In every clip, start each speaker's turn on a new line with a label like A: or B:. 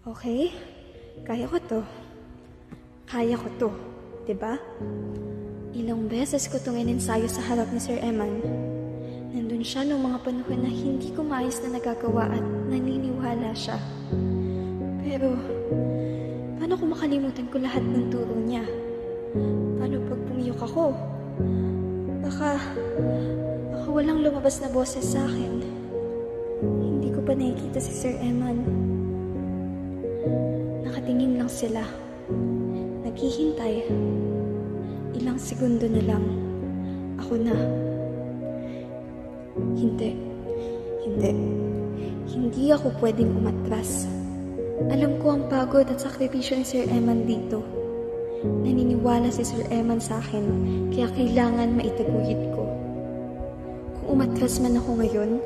A: Okay? Kaya ko to. Kaya ko to. Diba? Ilang beses ko itong ininsayo sa harap ni Sir Eman. Nandun siya noong mga panahon na hindi ko maayos na nagagawa at naniniwala siya. Pero, paano kung makalimutan ko lahat ng turo niya? Paano pag pumiyok ako? Baka walang lumabas na boses sa akin. Hindi ko pa nakikita si Sir Eman. Nakatingin lang sila. Naghihintay. Ilang segundo na lang. Ako na. Hindi. Hindi ako pwedeng umatras. Alam ko ang pagod at sakripisyo ni Sir Eman dito. Naniniwala si Sir Eman sa akin, kaya kailangan maitaguyod ko. Kung umatras man ako ngayon,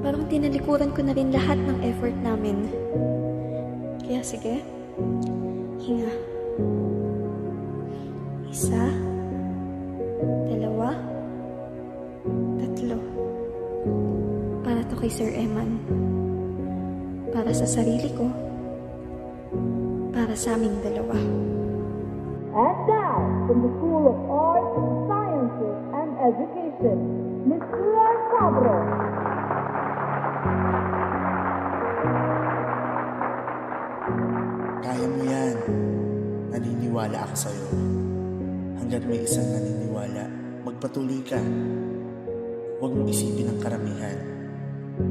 A: parang tinalikuran ko na rin lahat ng effort namin. Kaya sige, hinga. 1, 2, 3. Para to kay Sir Eman. Para sa sarili ko. Para sa aming dalawa.
B: And now, from the School of Arts, Sciences, and Education, Ms. Claire Cabro.
C: Kaya mo yan. Naniniwala ako sa'yo. Hanggat may isang naniniwala, magpatuloy ka. Huwag mong isipin ang karamihan.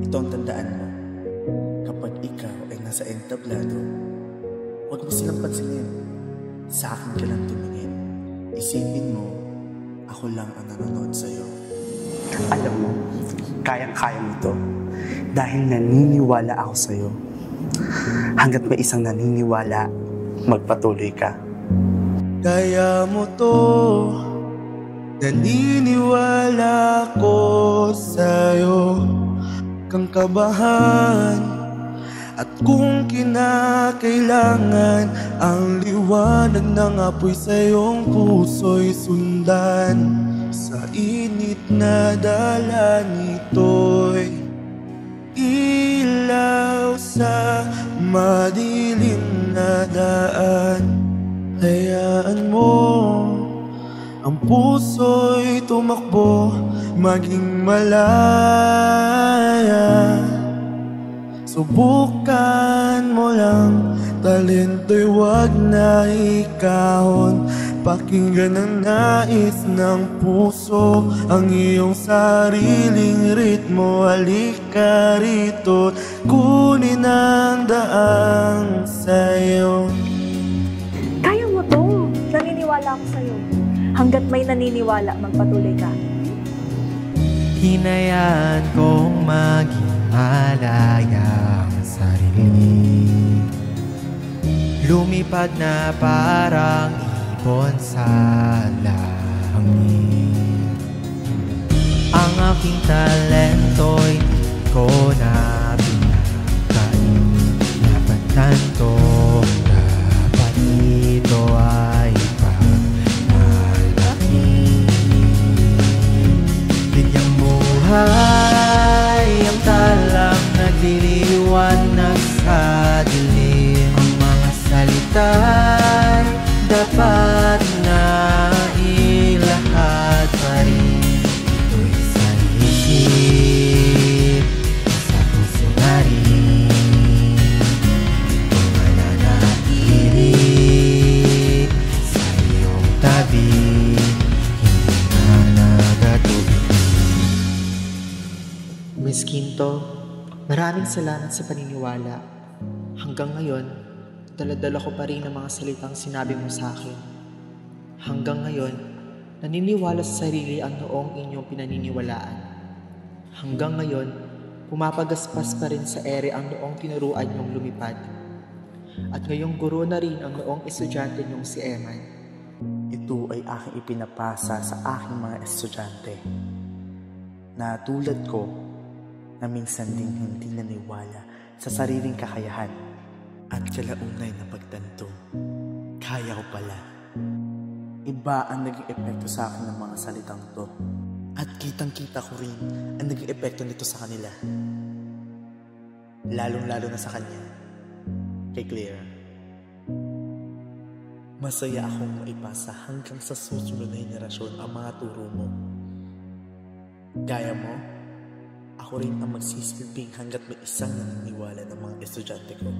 C: Ito ang tandaan mo. Kapag ikaw ay nasa entablado, huwag mo silang pansinin. Sa akin ka lang tumingin. Isipin mo, ako lang ang nanonood sa'yo.
D: Alam mo, kayang-kaya mo to. Dahil naniniwala ako sa'yo. Hanggat may isang naniniwala, magpatuloy ka.
C: Kaya mo to. Naniniwala ko sa'yo. Kang kabahan. At kung kinakailangan, ang liwanag ng apoy sa iyong puso'y sundan. Sa init na dala nito'y ilaw sa madilim na daan. Hayaan mo ang puso'y tumakbo, maging malaya. Subukan mo lang, talento'y wag na ikahon. Pakinggan ang nais ng puso, ang iyong sariling ritmo. Halika rito, kunin ang daang sa'yo.
B: Kaya mo to. Naniniwala ako sa'yo. Hanggat may naniniwala, magpatuloy ka.
E: Hinayaan kong maging malaya ang sarili. Lumipad na parang ibon sa langit. Ang aking talento'y di ko na pinagkain. Napatan ko dapat ito ay pagmalaki. Bigyang buhay ang talang nagliliwanag sa dilim. Ang mga salita'y dapat na ilahad pa rin. Ito'y sa isip, sa puso na rin. Ito'y mananatili sa iyong tabi, hindi na nagatubig.
D: Miss Quinto, maraming salamat sa paniniwala. Hanggang ngayon, dala-dala ko pa rin ang mga salitang sinabi mo sa akin. Hanggang ngayon, naniniwala sa sarili ang noong inyong pinaniniwalaan. Hanggang ngayon, pumapagaspas pa rin sa ere ang noong tinuruan niyong lumipad. At ngayong guro na rin ang noong estudyante niyong si Eman.
C: Ito ay aking ipinapasa sa aking mga estudyante na tulad ko na minsan ding hindi naniwala sa sariling kakayahan at kalaunay na pagtanto. Kaya ko pala. Iba ang naging epekto sa akin ng mga salitang to. At kitang-kita ko rin ang naging epekto nito sa kanila. Lalong-lalo na sa kanya. kay Claire. Masaya akong maipasa hanggang sa susunod na henerasyon ang mga turo mo. Gaya mo, ako rin ang magsisilbing hanggat may isang naniniwala ng mga estudyante ko.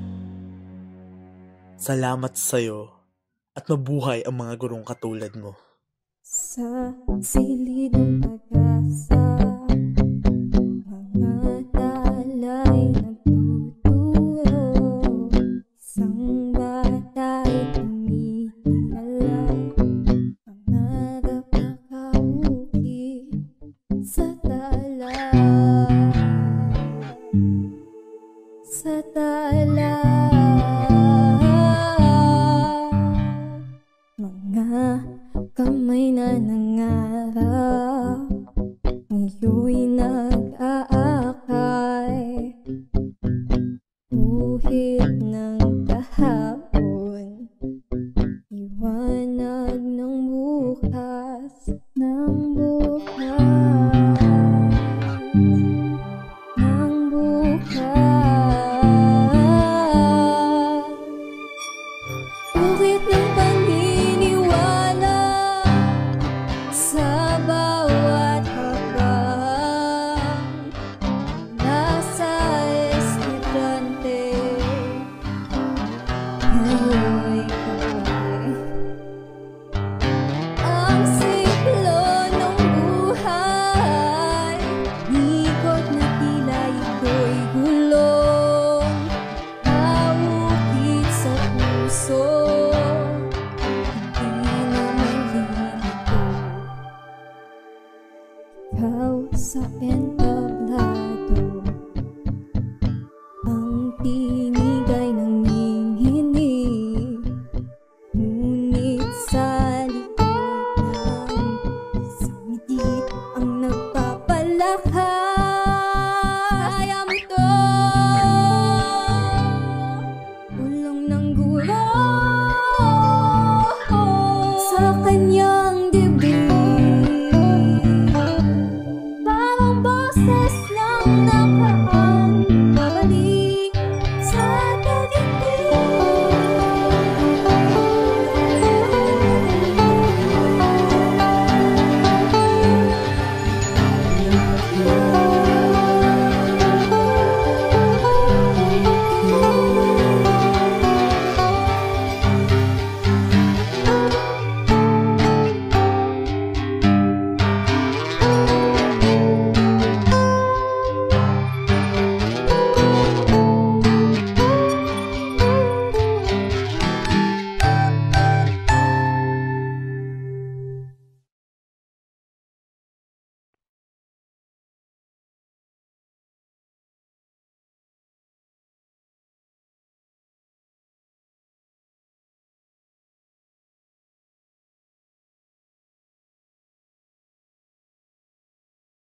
C: Salamat sa'yo at mabuhay ang mga gurong katulad mo.
A: Sa silid ng pag-asa, mga talay nagtuturo, isang bata'y tumitingala, pangarap nakauki sa tala. Sa tala, mga kamay na nangarap, ngayo'y nag-aakay, uhit ng kahapon, liwanag ng bukas, ng bukas, ng bukas. Uhit ng paniniwala sa bawat hakbang, nasa estudyante.